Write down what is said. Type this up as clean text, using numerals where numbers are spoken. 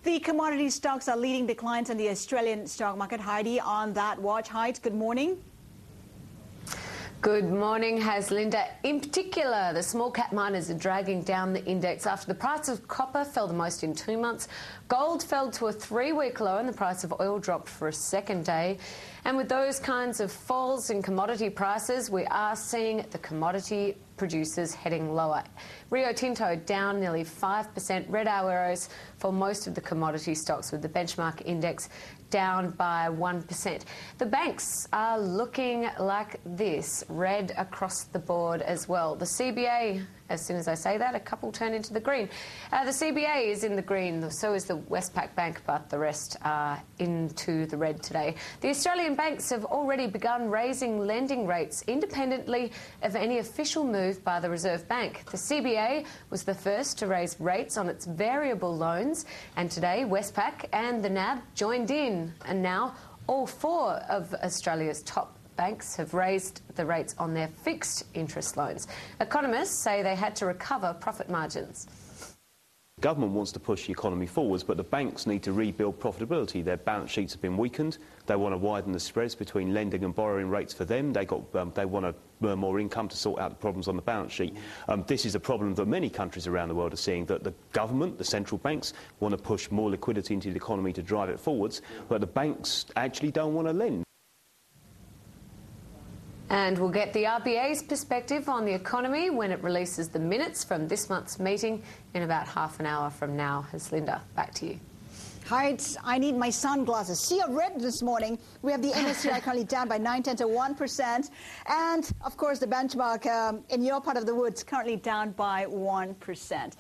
The commodity stocks are leading declines in the Australian stock market. Heidi on that watch. Heidi, good morning. Good morning, Haslinda. In particular, the small cap miners are dragging down the index after the price of copper fell the most in 2 months. Gold fell to a 3-week low and the price of oil dropped for a second day. And with those kinds of falls in commodity prices, we are seeing the commodity producers heading lower. Rio Tinto down nearly 5%, red arrows for most of the commodity stocks, with the benchmark index down by 1%. The banks are looking like this, red across the board as well. The CBA, as soon as I say that, a couple turn into the green. The CBA is in the green, so is the Westpac Bank, but the rest are into the red today. The Australian banks have already begun raising lending rates independently of any official move by the Reserve Bank. The CBA was the first to raise rates on its variable loans, and today Westpac and the NAB joined in, and now all 4 of Australia's top banks have raised the rates on their fixed interest loans. Economists say they had to recover profit margins. The government wants to push the economy forwards, but the banks need to rebuild profitability. Their balance sheets have been weakened. They want to widen the spreads between lending and borrowing rates for them. They want to earn more income to sort out the problems on the balance sheet. This is a problem that many countries around the world are seeing, that the government, the central banks, want to push more liquidity into the economy to drive it forwards, but the banks actually don't want to lend. And we'll get the RBA's perspective on the economy when it releases the minutes from this month's meeting in about half an hour from now. Haslinda, back to you. Heidi, I need my sunglasses. Sea of red this morning. We have the MSCI currently down by 0.9 to 1%. And, of course, the benchmark in your part of the woods currently down by 1%.